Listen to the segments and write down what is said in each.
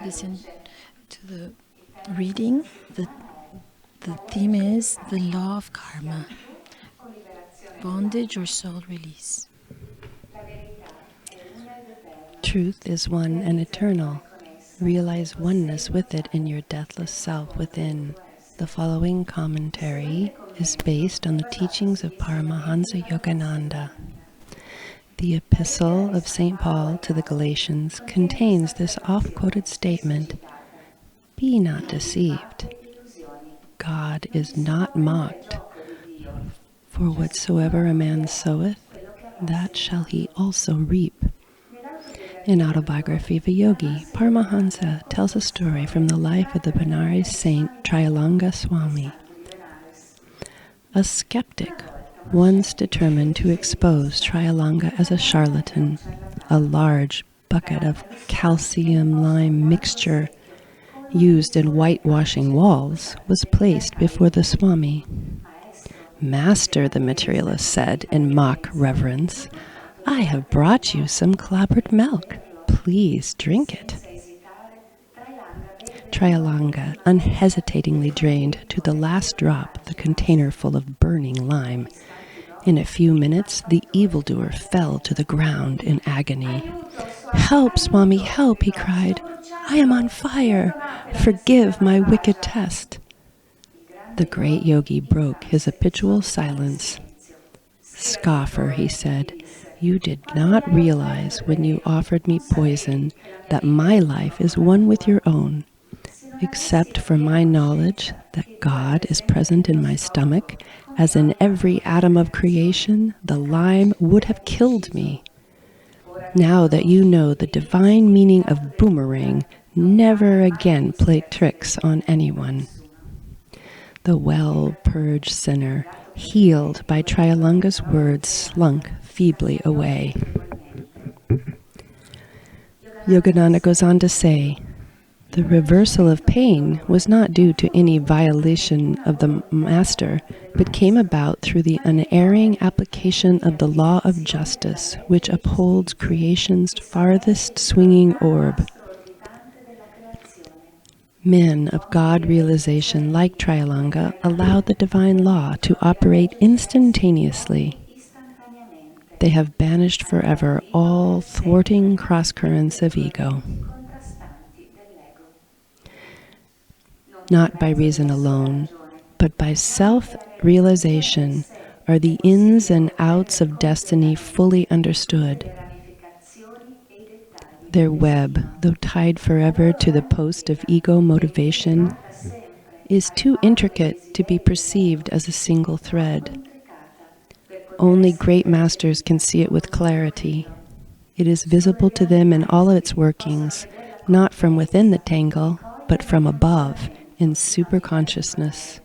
listen to the reading. The theme is the law of karma, bondage or soul release. Truth is one and eternal. Realize oneness with it in your deathless self within. The following commentary is based on the teachings of Paramahansa Yogananda. The Epistle of St. Paul to the Galatians contains this oft-quoted statement, "Be not deceived. God is not mocked. For whatsoever a man soweth, that shall he also reap." In Autobiography of a Yogi, Paramahansa tells a story from the life of the Benares saint Trayalanga Swami. A skeptic once determined to expose Trayalanga as a charlatan. A large bucket of calcium lime mixture used in whitewashing walls was placed before the Swami. "Master," the materialist said in mock reverence, "I have brought you some clabbered milk. Please drink it." Trayalanga unhesitatingly drained to the last drop the container full of burning lime. In a few minutes, the evildoer fell to the ground in agony. "Help, Swami, help," he cried. "I am on fire. Forgive my wicked test." The great yogi broke his habitual silence. "Scoffer," he said, "you did not realize when you offered me poison that my life is one with your own. Except for my knowledge that God is present in my stomach, as in every atom of creation, the lime would have killed me. Now that you know the divine meaning of boomerang, never again play tricks on anyone." The well-purged sinner, healed by Trayalanga's words, slunk feebly away. Yogananda goes on to say, the reversal of pain was not due to any violation of the master, but came about through the unerring application of the law of justice, which upholds creation's farthest swinging orb. Men of God realization like Trayalanga allowed the divine law to operate instantaneously. They have banished forever all thwarting cross-currents of ego. Not by reason alone, but by self-realization are the ins and outs of destiny fully understood. Their web, though tied forever to the post of ego motivation, is too intricate to be perceived as a single thread. Only great masters can see it with clarity. It is visible to them in all of its workings, not from within the tangle, but from above, in superconsciousness.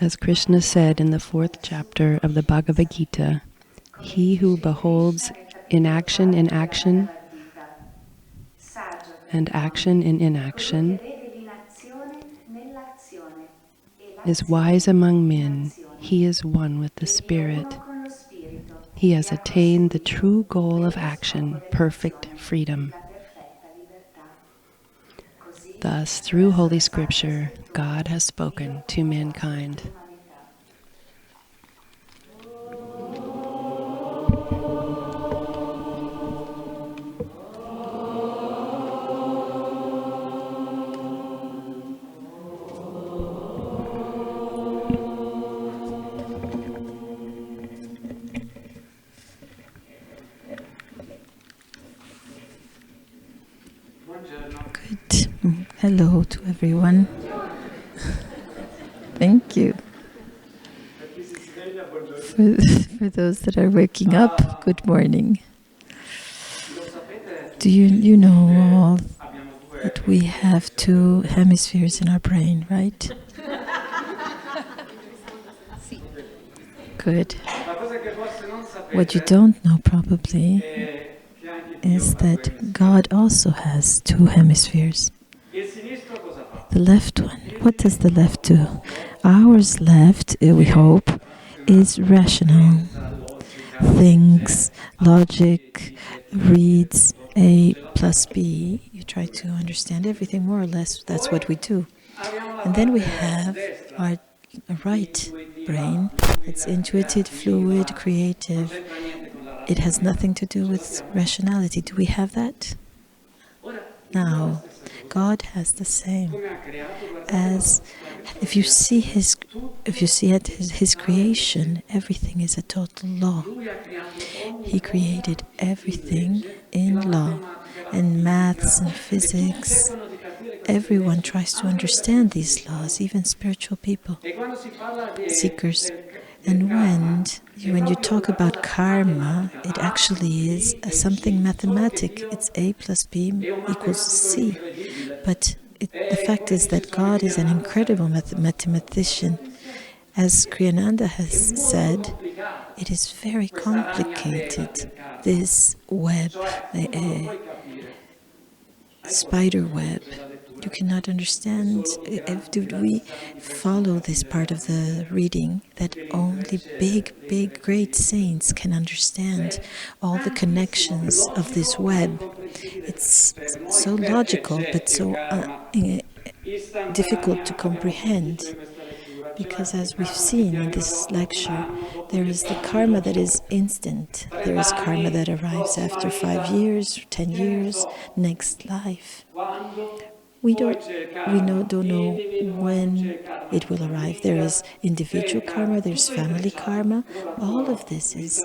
As Krishna said in the 4th chapter of the Bhagavad Gita, he who beholds inaction in action and action in inaction is wise among men. He is one with the Spirit. He has attained the true goal of action, perfect freedom. Thus, through Holy Scripture, God has spoken to mankind. Good. Hello to everyone. Thank you. For those that are waking up, good morning. Do you know all that we have 2 hemispheres in our brain, right? Good. What you don't know probably is that God also has 2 hemispheres. The left one, what does the left do? Ours left, we hope, is rational. Thinks, logic, reads, A plus B, you try to understand everything more or less. That's what we do. And then we have our right brain. It's intuitive, fluid, creative. It has nothing to do with rationality. Do we have that? Now, God has the same. As if you see his creation, everything is a total law. He created everything in law, and maths and physics. Everyone tries to understand these laws, even spiritual people, seekers. And when you talk about karma, it actually is something mathematic. It's A plus B equals C. But the fact is that God is an incredible mathematician. As Kriyananda has said, it is very complicated, this web, spider web. You cannot understand. Did we follow this part of the reading that only big, great saints can understand all the connections of this web? It's so logical, but so difficult to comprehend. Because as we've seen in this lecture, there is the karma that is instant. There is karma that arrives after 5 years, 10 years, next life. We don't know when it will arrive. There is individual karma, there's family karma. All of this is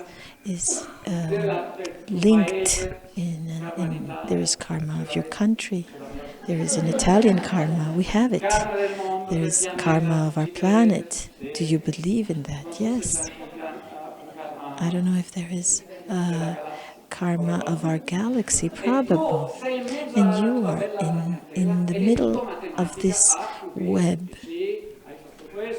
linked in there is karma of your country. There is an Italian karma. We have it. There is karma of our planet. Do you believe in that? Yes. I don't know if there is karma of our galaxy, probably. And you are in the middle of this web,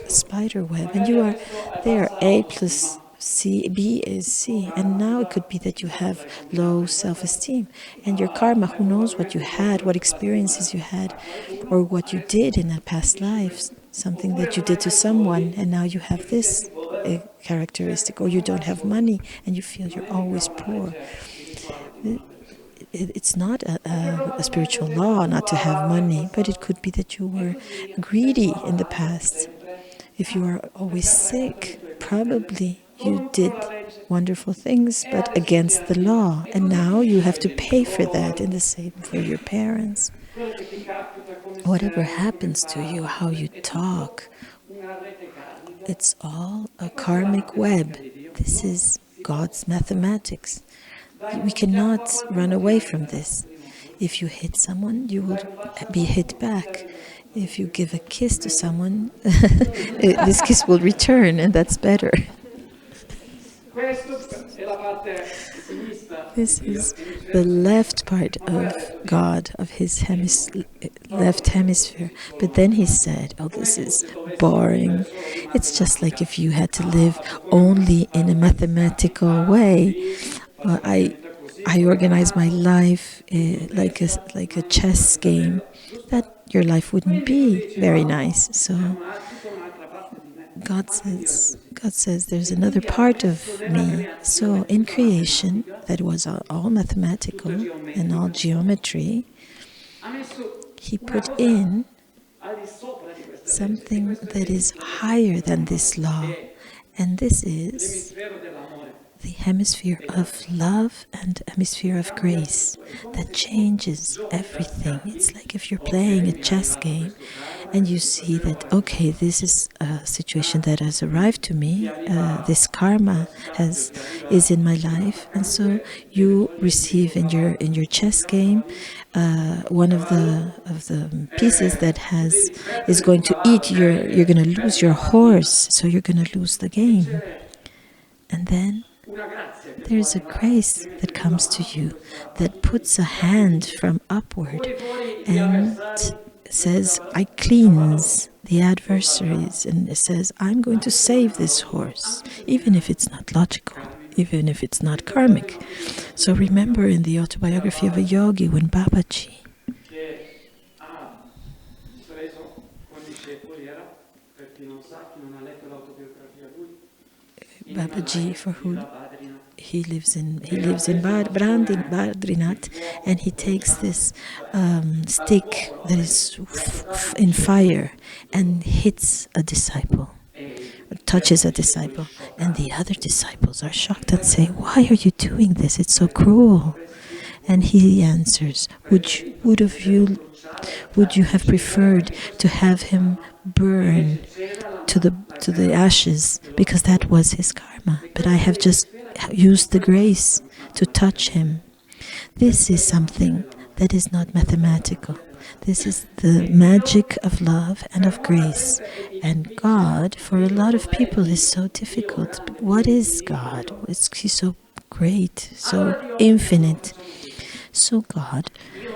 spider web, and you are there. A plus C, B is C, and now it could be that you have low self-esteem, and your karma, who knows what you had, what experiences you had, or what you did in a past life, something that you did to someone, and now you have this characteristic, or you don't have money, and you feel you're always poor. It's not a spiritual law not to have money, but it could be that you were greedy in the past. If you are always sick, probably you did wonderful things, but against the law. And now you have to pay for that, and the same for your parents. Whatever happens to you, how you talk, it's all a karmic web. This is God's mathematics. We cannot run away from this. If you hit someone, you will be hit back. If you give a kiss to someone, this kiss will return, and that's better. This is the left part of God, of his left hemisphere. But then he said, oh, this is boring. It's just like if you had to live only in a mathematical way. I organize my life like a chess game. That your life wouldn't be very nice. So God says there's another part of me. So in creation, that was all mathematical and all geometry, he put in something that is higher than this law. And this is the hemisphere of love and hemisphere of grace that changes everything. It's like if you're playing a chess game and you see that, okay, this is a situation that has arrived to me, this karma is in my life, and so you receive in your chess game one of the pieces that is going to eat you're going to lose your horse, so you're going to lose the game. And then there's a grace that comes to you that puts a hand from upward and says, I cleanse the adversaries, and it says, I'm going to save this horse, even if it's not logical, even if it's not karmic. So remember in the autobiography of a yogi, when Babaji for who he lives in Badrinath, and he takes this stick that is in fire and hits a disciple, touches a disciple, and the other disciples are shocked and say, "Why are you doing this? It's so cruel." And he answers, would you have preferred to have him burn to the ashes, because that was his karma, but I have just used the grace to touch him. This is something that is not mathematical. This is the magic of love and of grace. And God, for a lot of people, is so difficult. What is God? He's so great, so infinite. So God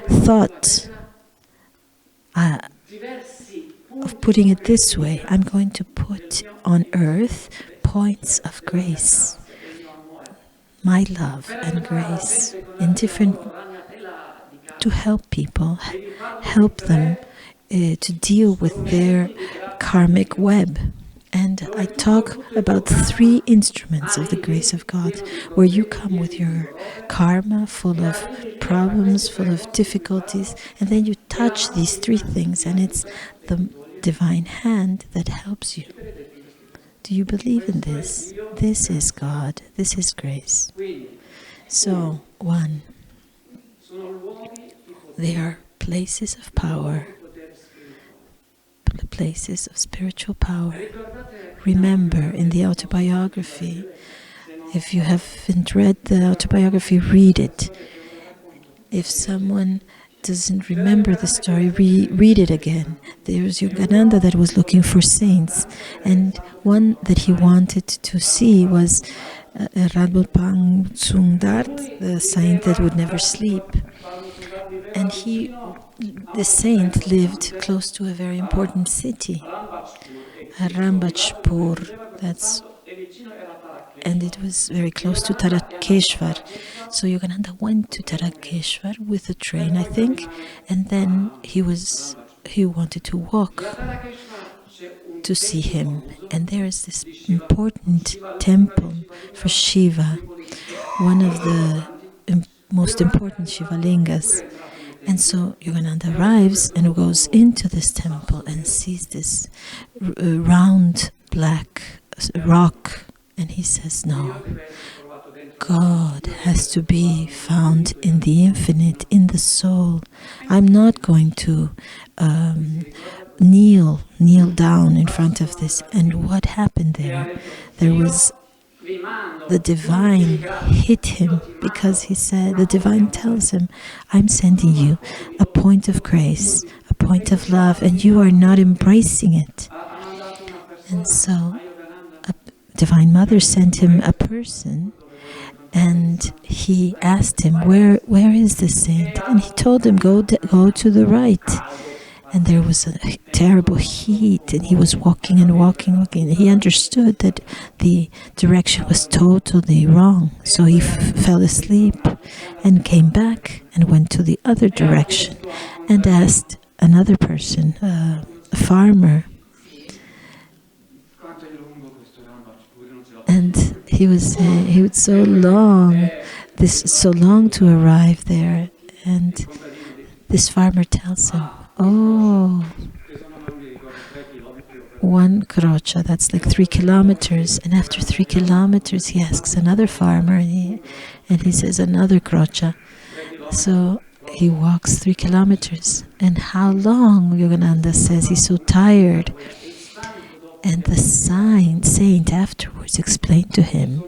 thought of putting it this way: I'm going to put on earth points of grace, my love and grace, in different, to help people, help them to deal with their karmic web. And I talk about 3 instruments of the grace of God, where you come with your karma full of problems, full of difficulties, and then you touch these 3 things, and it's the divine hand that helps you. Do you believe in this? This is God. This is grace. So, 1, they are places of power, places of spiritual power. Remember, in the autobiography, if you haven't read the autobiography, read it. If someone doesn't remember the story, read it again. There's Yogananda that was looking for saints, and one that he wanted to see was Radbopang Tsungdart, the saint that would never sleep. And the saint lived close to a very important city, Rambachpur, and it was very close to Tarakeshwar. So Yogananda went to Tarakeshwar with a train, I think, and then he wanted to walk to see him. And there is this important temple for Shiva, one of the most important Shiva lingas. And so Yogananda arrives and goes into this temple and sees this round black rock, and he says, no, God has to be found in the infinite, in the soul. I'm not going to kneel down in front of this. And what happened there? There was the divine hit him, because he said, the divine tells him, I'm sending you a point of grace, a point of love, and you are not embracing it. And so a Divine Mother sent him a person, and he asked him, where is the saint? And he told him, go to the right. And there was a terrible heat, and he was walking and walking. He understood that the direction was totally wrong. So he fell asleep and came back and went to the other direction and asked another person, a farmer. And he was saying, it was so long to arrive there. And this farmer tells him, oh, 1 croccia, that's like 3 kilometers. And after 3 kilometers, he asks another farmer, and he says another croccia. So he walks 3 kilometers. And how long? Yogananda says he's so tired. And the saint afterwards explained to him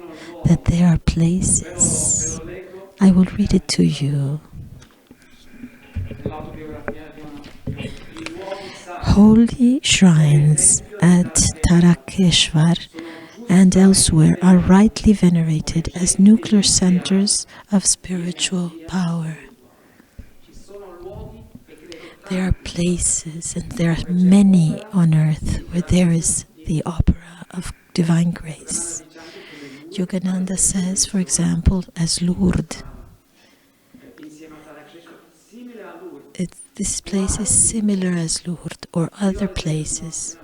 that there are places. I will read it to you. Holy shrines at Tarakeshwar and elsewhere are rightly venerated as nuclear centers of spiritual power. There are places, and there are many on earth, where there is the opera of divine grace. Yogananda says, for example, as Lourdes. This place is similar as Lourdes or other places.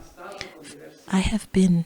I have been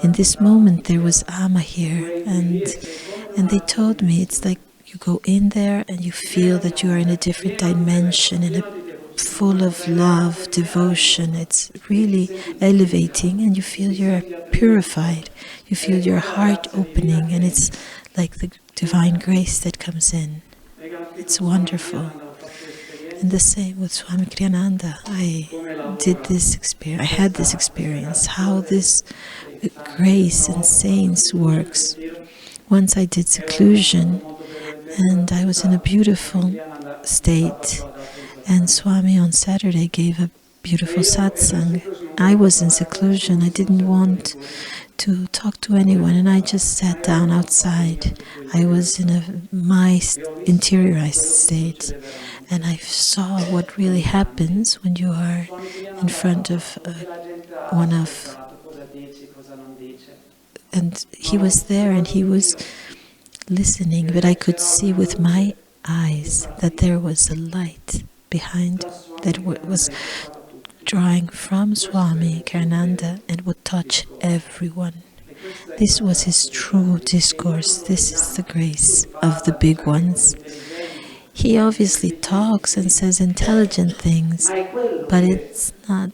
in this moment there was Ama here, and they told me it's like you go in there and you feel that you are in a different dimension, full of love, devotion. It's really elevating, and you feel you're purified. You feel your heart opening, and it's like the divine grace that comes in. It's wonderful. And the same with Swami Kriyananda. I had this experience, how this grace and saints works. Once I did seclusion, and I was in a beautiful state, and Swami on Saturday gave a beautiful satsang. I was in seclusion. I didn't want to talk to anyone, and I just sat down outside. I was in my interiorized state, and I saw what really happens when you are in front of one of... And he was there, and he was listening, but I could see with my eyes that there was a light behind that was drawing from Swami Kriyananda and would touch everyone. This was his true discourse. This is the grace of the big ones. He obviously talks and says intelligent things, but it's not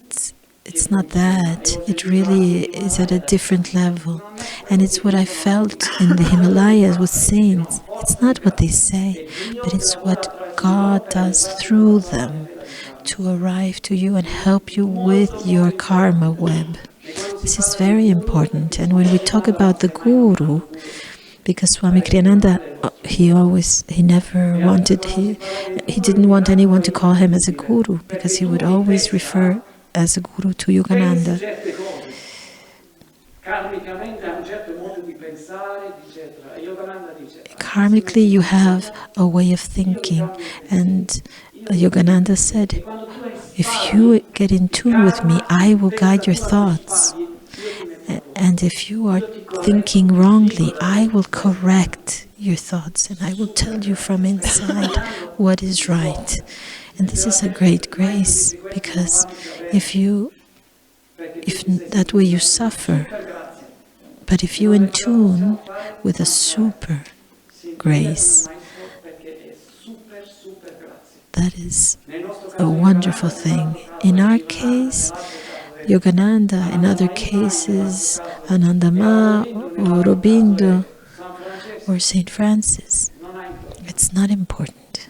that. It really is at a different level. And it's what I felt in the Himalayas with saints. It's not what they say, but it's what God does through them to arrive to you and help you with your karma web. This is very important. And when we talk about the Guru, because Swami Kriyananda, he didn't want anyone to call him as a Guru, because he would always refer as a Guru to Yogananda. Karmically, you have a way of thinking, and Yogananda said, if you get in tune with me, I will guide your thoughts. And if you are thinking wrongly, I will correct your thoughts, and I will tell you from inside what is right. And this is a great grace, because if that way you suffer, but if you in tune with a super grace, that is a wonderful thing. In our case, Yogananda, in other cases, Anandama or Aurobindo or Saint Francis, it's not important.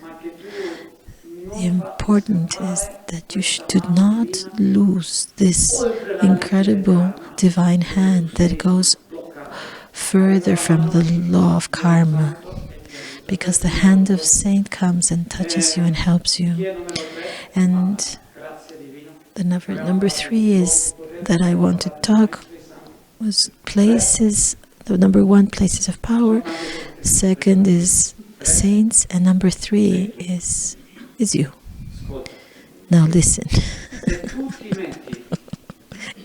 The important is that you do not lose this incredible divine hand that goes further from the law of karma, because the hand of saint comes and touches you and helps you. And the number 3 is that I want to talk was places. The number 1, places of power. Second is saints, and number 3 is you. Now listen.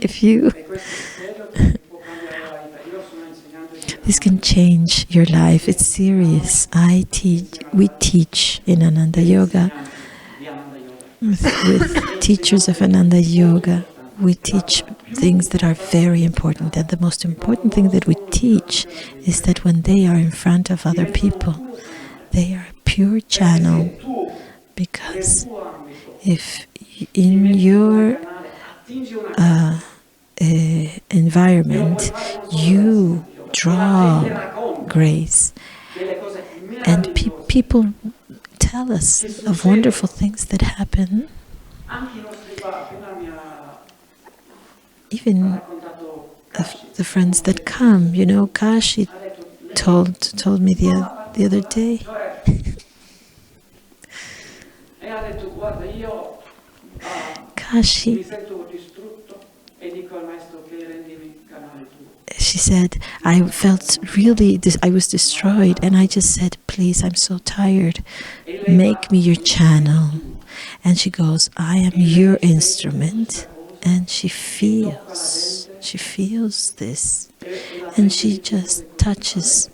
If you this can change your life. It's serious. We teach in Ananda Yoga with teachers of Ananda Yoga. We teach things that are very important, and the most important thing that we teach is that when they are in front of other people, they are a pure channel, because if in your environment you draw grace, and people tell us of wonderful things that happen. Even the friends that come, Kashi told me the other day. Kashi, she said, I felt really, I was destroyed, and I just said, please, I'm so tired, make me your channel. And she goes, I am your instrument. And she feels this, and she just touches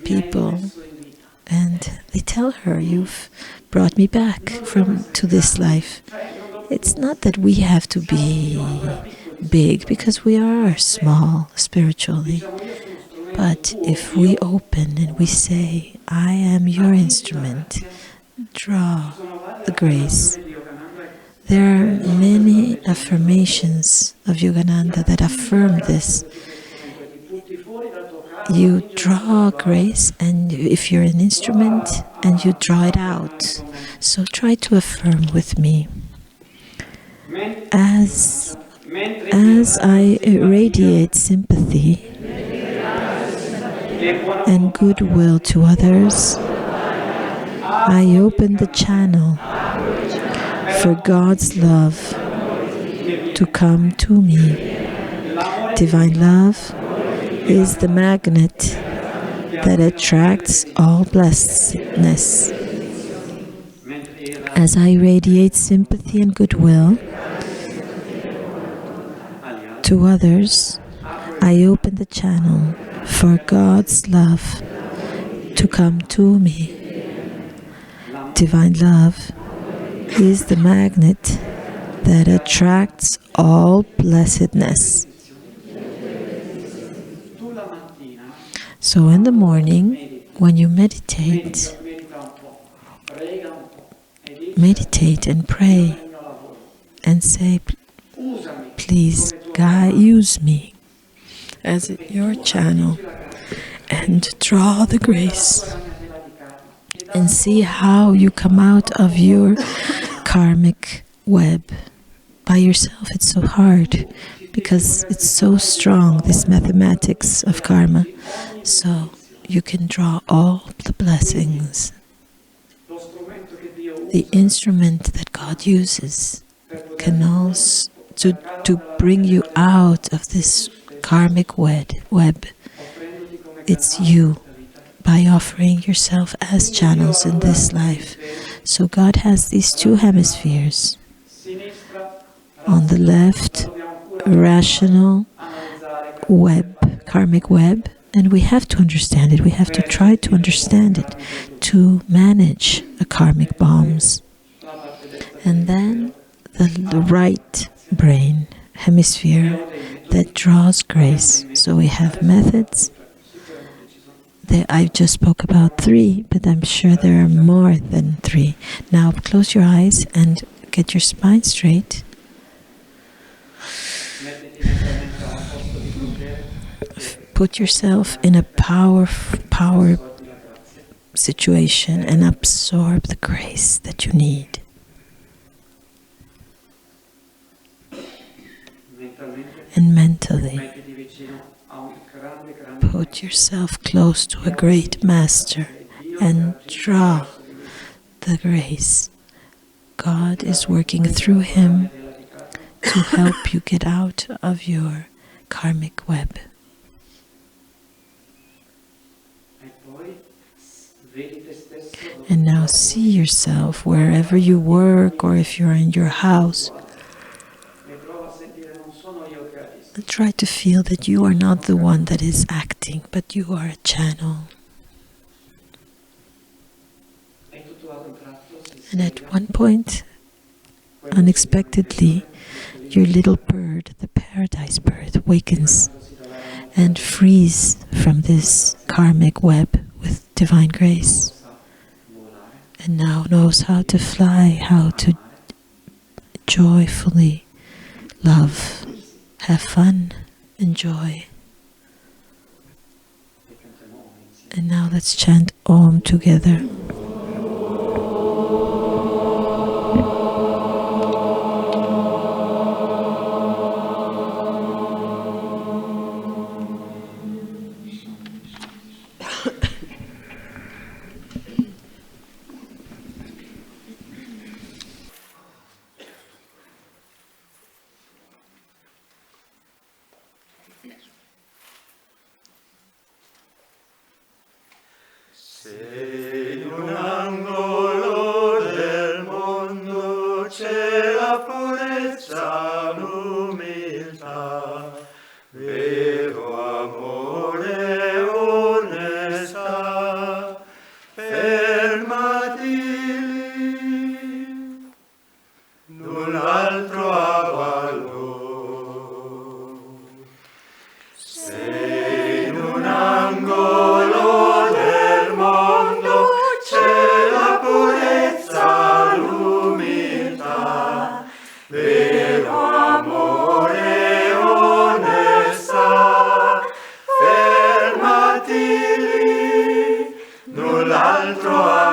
people, and they tell her, you've brought me back to this life. It's not that we have to be big because we are small spiritually. But if we open and we say, I am your instrument, draw the grace. There are many affirmations of Yogananda that affirm this. You draw grace, and if you're an instrument, and you draw it out. So try to affirm with me. As I radiate sympathy and goodwill to others, I open the channel for God's love to come to me. Divine love is the magnet that attracts all blessedness. As I radiate sympathy and goodwill to others, I open the channel for God's love to come to me. Divine love is the magnet that attracts all blessedness. So in the morning, when you meditate and pray and say, please, God, use me as your channel and draw the grace and see how you come out of your karmic web. By yourself, it's so hard because it's so strong, this mathematics of karma. So you can draw all the blessings. The instrument that God uses can also to bring you out of this karmic web. It's you, by offering yourself as channels in this life. So God has these two hemispheres. On the left, rational web, karmic web, and we have to understand it. We have to try to understand it to manage the karmic bombs. And then the right brain hemisphere that draws grace. So we have methods. I just spoke about 3, but I'm sure there are more than 3. Now close your eyes and get your spine straight. Put yourself in a power situation and absorb the grace that you need. And mentally, put yourself close to a great master and draw the grace. God is working through him to help you get out of your karmic web. And now see yourself wherever you work or if you're in your house. Try to feel that you are not the one that is acting, but you are a channel. And at one point, unexpectedly, your little bird, the paradise bird, wakens and frees from this karmic web with divine grace. And now knows how to fly, how to joyfully love, have fun, enjoy. And now let's chant Om together. Se in un angolo del mondo c'è la purezza, l'umiltà, vero amore e onestà, fermati lì, null'altro ha valore. altro